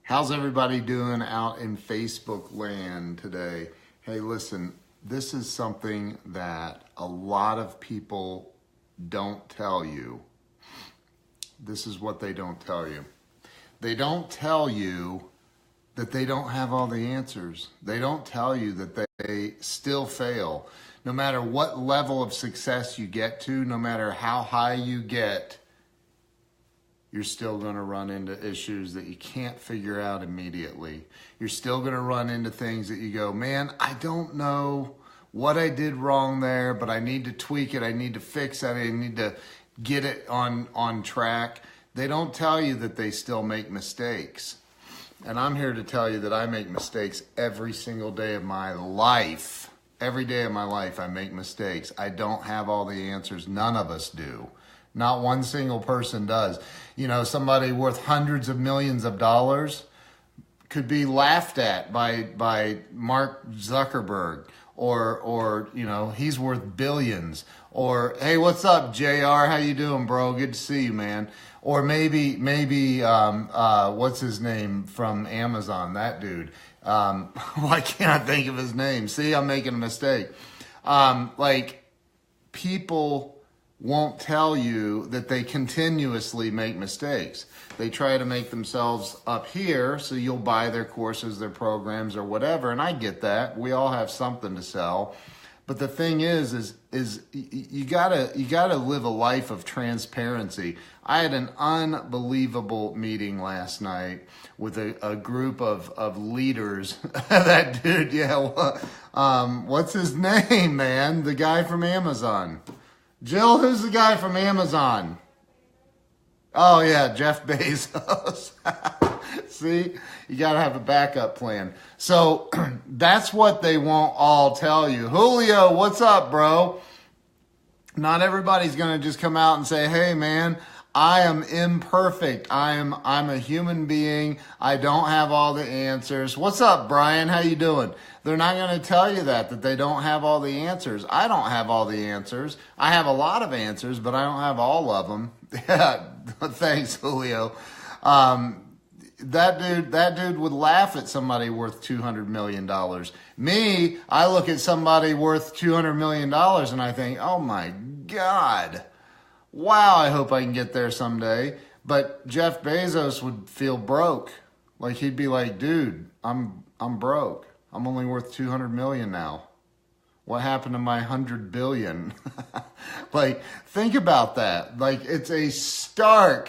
How's everybody doing out in Facebook land today? Hey, listen, this is something that a lot of people don't tell you. This is what they don't tell you. They don't tell you that they don't have all the answers. They don't tell you that they still fail. No matter what level of success you get to, no matter how high you get, you're still going to run into issues that you can't figure out immediately. You're still going to run into things that you go, man, I don't know what I did wrong there, but I need to tweak it. I need to fix it. I need to get it on track. They don't tell you that they still make mistakes. And I'm here to tell you that I make mistakes every single day of my life. Every day of my life, I make mistakes. I don't have all the answers. None of us do. Not one single person does. You know, somebody worth hundreds of millions of dollars could be laughed at by Mark Zuckerberg, or you know, he's worth billions. Or, hey, what's up, JR? How you doing, bro? Good to see you, man. Or maybe what's his name from Amazon? That dude. Why can't I think of his name? See, I'm making a mistake. Like, people won't tell you that they continuously make mistakes. They try to make themselves up here so you'll buy their courses, their programs, or whatever. And I get that. We all have something to sell. But the thing is you gotta live a life of transparency. I had an unbelievable meeting last night with a group of leaders. That dude, what's his name, man? The guy from Amazon. Jill, who's the guy from Amazon? Oh yeah, Jeff Bezos. See, you got to have a backup plan. So that's what they won't all tell you. Julio, what's up, bro? Not everybody's going to just come out and say, hey, man, I am imperfect. I'm a human being. I don't have all the answers. What's up, Brian? How you doing? They're not going to tell you that they don't have all the answers. I don't have all the answers. I have a lot of answers, but I don't have all of them. Yeah, thanks, Julio. That dude would laugh at somebody worth $200 million. Me, I look at somebody worth $200 million and I think, oh my God, wow, I hope I can get there someday. But Jeff Bezos would feel broke. Like, he'd be like, dude, I'm broke. I'm only worth 200 million now. What happened to my 100 billion? Like, think about that. Like, it's a stark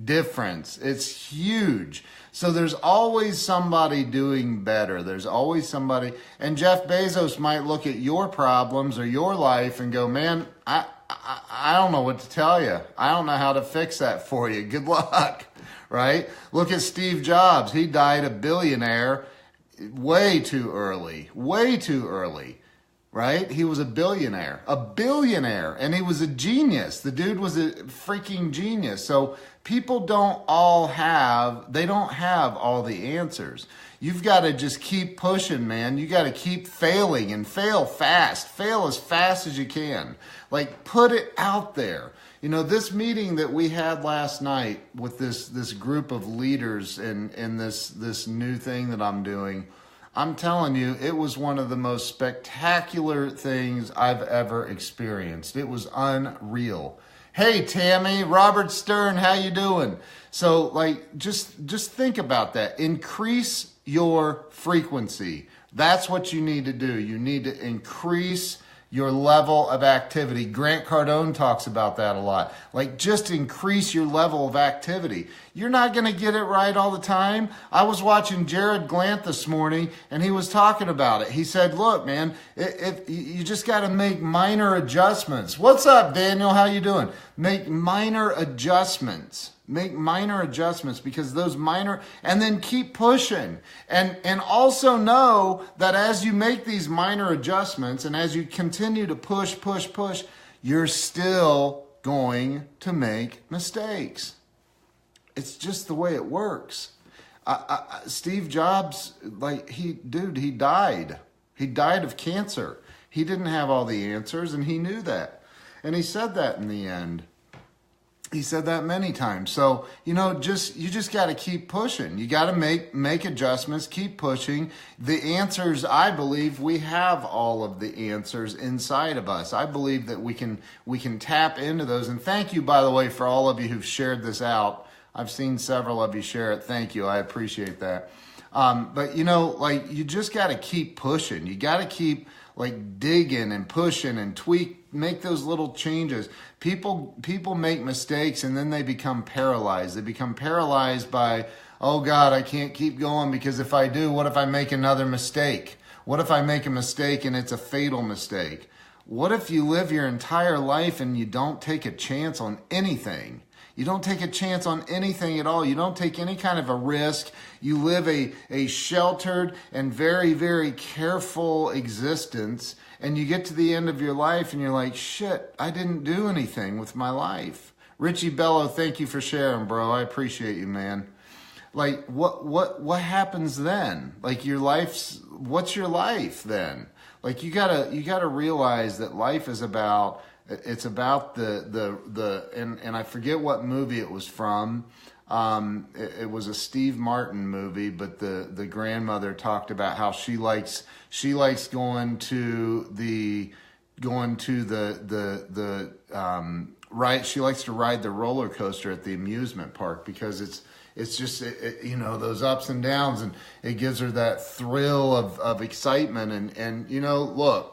difference. It's huge. So there's always somebody doing better. There's always somebody. And Jeff Bezos might look at your problems or your life and go, man, I don't know what to tell you. I don't know how to fix that for you. Good luck, right? Look at Steve Jobs. He died a billionaire way too early, right? He was a billionaire, and he was a genius. The dude was a freaking genius. So people don't have all the answers. You've got to just keep pushing, man. You got to keep failing and fail fast. Fail as fast as you can. Like, put it out there. You know, this meeting that we had last night with this group of leaders in this new thing that I'm doing, I'm telling you, it was one of the most spectacular things I've ever experienced. It was unreal. Hey, Tammy, Robert Stern, how you doing? So, like, just think about that. Increase your frequency. That's what you need to do. You need to increase your level of activity. Grant Cardone talks about that a lot. Like, just increase your level of activity. You're not going to get it right all the time. I was watching Jared Glant this morning, and he was talking about it. He said, look, man, if you just got to make minor adjustments. What's up, Daniel? How you doing? Make minor adjustments. Make minor adjustments, because those minor, and then keep pushing. And also know that as you make these minor adjustments and as you continue to push, you're still going to make mistakes. It's just the way it works. Steve Jobs, like, he died. He died of cancer. He didn't have all the answers, and he knew that. And he said that in the end. He said that many times. So, you just got to keep pushing. You got to make adjustments, keep pushing. The answers, I believe we have all of the answers inside of us. I believe that we can tap into those. And thank you, by the way, for all of you who've shared this out. I've seen several of you share it. Thank you. I appreciate that. But you just got to keep pushing. You got to keep digging and pushing and make those little changes. People make mistakes and then they become paralyzed. They become paralyzed by, oh God, I can't keep going because if I do, what if I make another mistake? What if I make a mistake and it's a fatal mistake? What if you live your entire life and you don't take a chance on anything? You don't take a chance on anything at all. You don't take any kind of a risk. You live a sheltered and very, very careful existence. And you get to the end of your life and you're like, shit, I didn't do anything with my life. Richie Bello, thank you for sharing, bro. I appreciate you, man. What happens then? What's your life then? You gotta realize that life is about, it's about and I forget what movie it was from. It was a Steve Martin movie, but the grandmother talked about how she likes going to the right. She likes to ride the roller coaster at the amusement park because it's just those ups and downs, and it gives her that thrill of excitement. And look,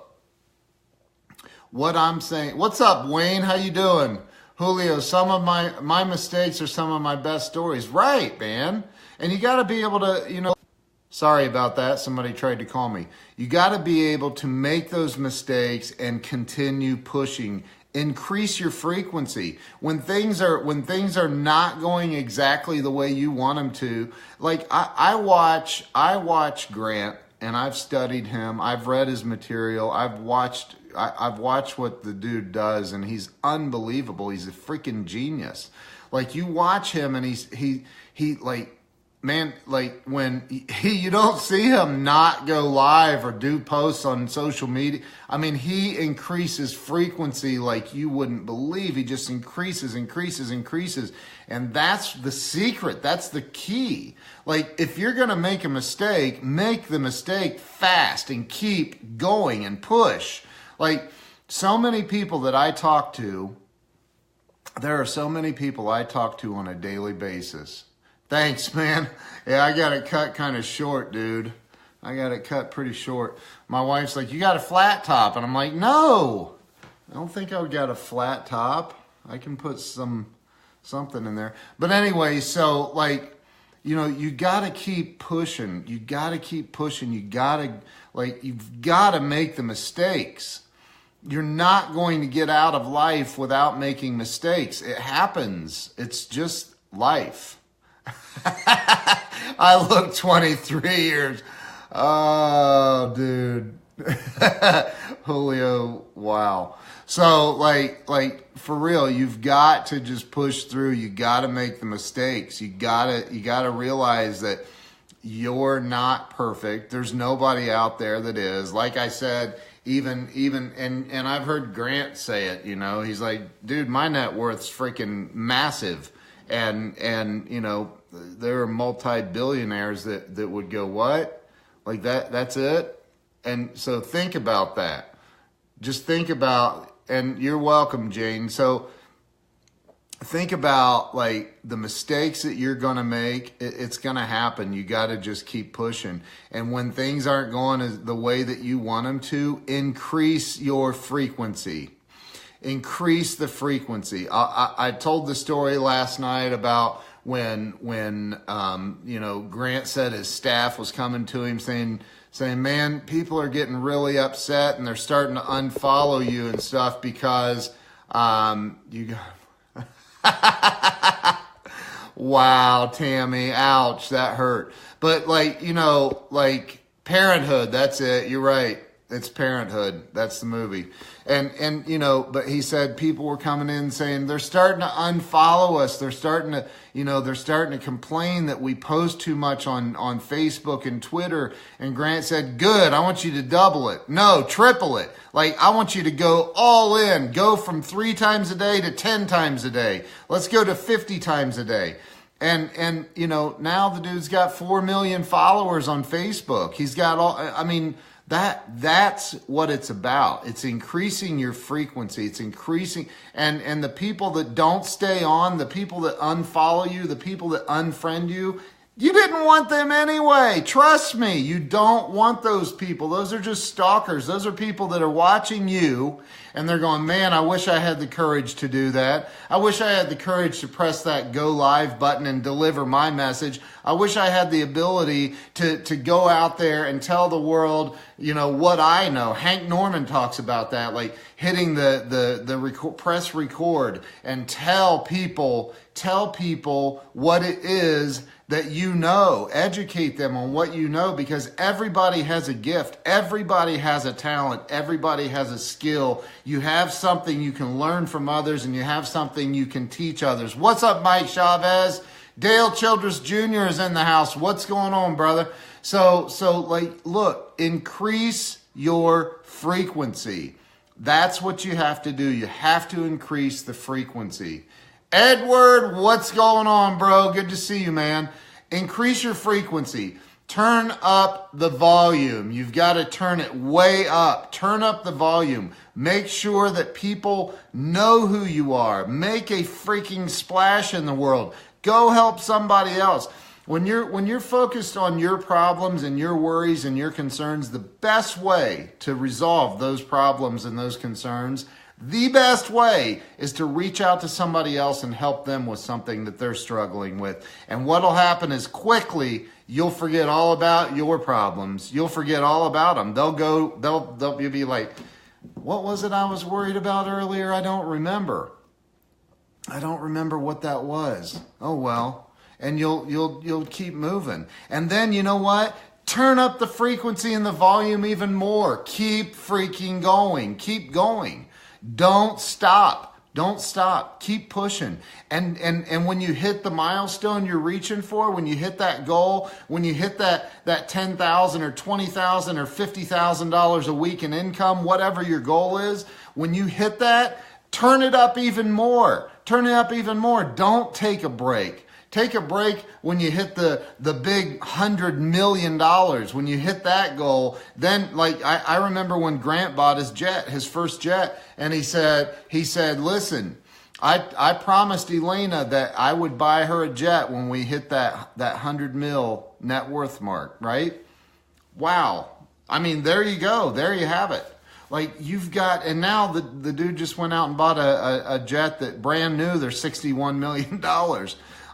what I'm saying. What's up, Wayne? How you doing? Julio, some of my mistakes are some of my best stories. Right, man. And you got to be able to, sorry about that. Somebody tried to call me. You got to be able to make those mistakes and continue pushing. Increase your frequency. When things are not going exactly the way you want them to, I watch Grant, and I've studied him. I've read his material. I've watched what the dude does, and he's unbelievable. He's a freaking genius. You watch him, and when you don't see him not go live or do posts on social media. I mean, he increases frequency like you wouldn't believe. He just increases. And that's the secret. That's the key. If you're going to make a mistake, make the mistake fast and keep going and push. So many people that I talk to, there are so many people I talk to on a daily basis. Thanks, man. Yeah, I got it cut kind of short, dude. I got it cut pretty short. My wife's like, you got a flat top. And I'm like, no, I don't think I got a flat top. I can put something in there. But anyway, so you got to keep pushing. You got to keep pushing. You've got to make the mistakes. You're not going to get out of life without making mistakes. It happens. It's just life. I look 23 years. Oh, dude. Julio, wow. So, for real, you've got to just push through. You got to make the mistakes. You got to realize that you're not perfect. There's nobody out there that is. Like I said, even and I've heard Grant say it, he's like, dude, my net worth's freaking massive. And there are multi-billionaires that would go, what? That's it? And so think about that. Just think about, and you're welcome, Jane. So think about the mistakes that you're going to make. It's going to happen. You got to just keep pushing. And when things aren't going the way that you want them to, increase your frequency. Increase the frequency. I told the story last night about when Grant said his staff was coming to him saying, man, people are getting really upset and they're starting to unfollow you and stuff because you got wow, Tammy, ouch, that hurt. But parenthood, that's it. You're right. It's Parenthood. That's the movie. And you know, but he said people were coming in saying they're starting to unfollow us. They're starting to, you know, they're starting to complain that we post too much on Facebook and Twitter. And Grant said, good, I want you to double it. No, triple it. Like, I want you to go all in. Go from 3 times a day to 10 times a day. Let's go to 50 times a day. And you know, now the dude's got 4 million followers on Facebook. He's got all, I mean, that's what it's about. It's increasing your frequency. It's increasing, and the people that don't stay on, the people that unfollow you, the people that unfriend you, you didn't want them anyway. Trust me, you don't want those people. Those are just stalkers. Those are people that are watching you and they're going, man, I wish I had the courage to do that. I wish I had the courage to press that go live button and deliver my message. I wish I had the ability to go out there and tell the world, you know, what I know. Hank Norman talks about that, like hitting the press record and tell people what it is that you know. Educate them on what you know, because everybody has a gift. Everybody has a talent. Everybody has a skill. You have something you can learn from others, and you have something you can teach others. What's up, Mike Chavez? Dale Childress Jr. is in the house. What's going on, brother? So like, look, increase your frequency. That's what you have to do. You have to increase the frequency. Edward, what's going on, bro? Good to see you, man. Increase your frequency. Turn up the volume. You've got to turn it way up. Turn up the volume. Make sure that people know who you are. Make a freaking splash in the world. Go help somebody else. When you're focused on your problems and your worries and your concerns, the best way to resolve those problems and those concerns, the best way is to reach out to somebody else and help them with something that they're struggling with. And what'll happen is quickly you'll forget all about your problems. You'll forget all about them. They'll be like, what was it I was worried about earlier? I don't remember. I don't remember what that was. Oh well. And you'll keep moving. And then you know what? Turn up the frequency and the volume even more. Keep freaking going. Keep going. Don't stop. Don't stop. Keep pushing. And when you hit the milestone you're reaching for, when you hit that goal, when you hit that $10,000 or $20,000 or $50,000 a week in income, whatever your goal is, when you hit that, turn it up even more. Turn it up even more. Don't take a break. Take a break when you hit the big $100 million. When you hit that goal, then like I remember when Grant bought his first jet, and he said, listen, I promised Elena that I would buy her a jet when we hit that 100 mil net worth mark, right? Wow. I mean, there you go. There you have it. Like you've got, and now the dude just went out and bought a jet that brand new. They're $61 million.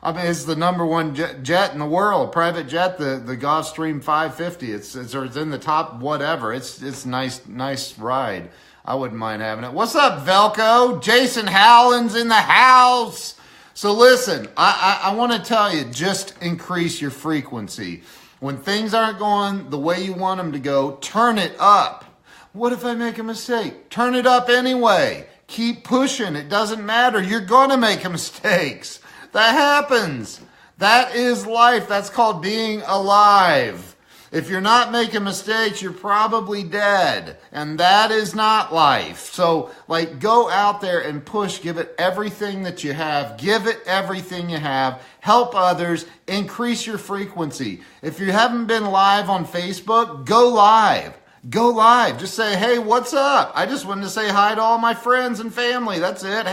I mean, it's the number one jet in the world, private jet, the Gulfstream 550. It's in the top whatever. It's nice ride. I wouldn't mind having it. What's up, Velco? Jason Howland's in the house. So listen, I want to tell you, just increase your frequency. When things aren't going the way you want them to go, turn it up. What if I make a mistake? Turn it up anyway. Keep pushing. It doesn't matter. You're going to make mistakes. That happens. That is life. That's called being alive. If you're not making mistakes, you're probably dead. And that is not life. So, like, go out there and push. Give it everything that you have. Give it everything you have. Help others. Increase your frequency. If you haven't been live on Facebook, go live. Go live. Just say, hey, what's up? I just wanted to say hi to all my friends and family. That's it.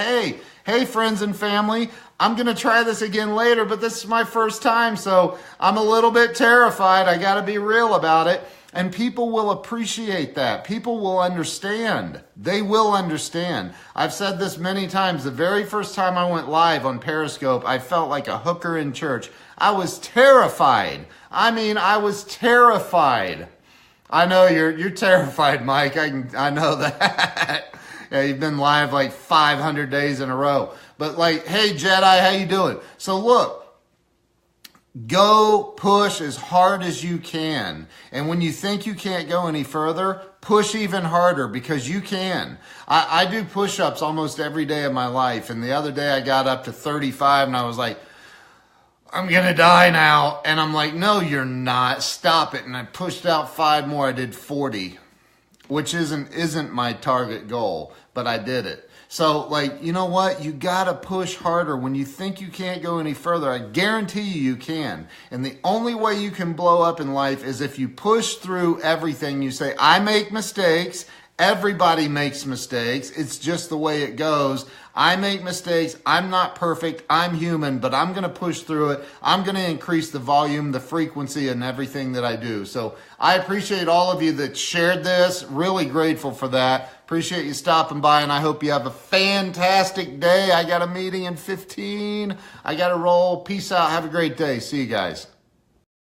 Hey, friends and family. I'm going to try this again later, but this is my first time, so I'm a little bit terrified. I got to be real about it. And people will appreciate that. People will understand. They will understand. I've said this many times. The very first time I went live on Periscope, I felt like a hooker in church. I was terrified. I mean, I was terrified. I know you're terrified, Mike. I know that. Yeah, you've been live like 500 days in a row. But like, hey, Jedi, how you doing? So look, go push as hard as you can. And when you think you can't go any further, push even harder because you can. I do push-ups almost every day of my life. And the other day I got up to 35 and I was like, I'm going to die now. And I'm like, no, you're not. Stop it. And I pushed out 5 more. I did 40, which isn't my target goal, but I did it. So, like, you know what? You got to push harder. When you think you can't go any further, I guarantee you can. And the only way you can blow up in life is if you push through everything. You say, I make mistakes. Everybody makes mistakes. It's just the way it goes. I make mistakes. I'm not perfect. I'm human, but I'm going to push through it. I'm going to increase the volume, the frequency, and everything that I do. So I appreciate all of you that shared this. Really grateful for that. Appreciate you stopping by, and I hope you have a fantastic day. I got a meeting in 15. I got to roll. Peace out. Have a great day. See you guys.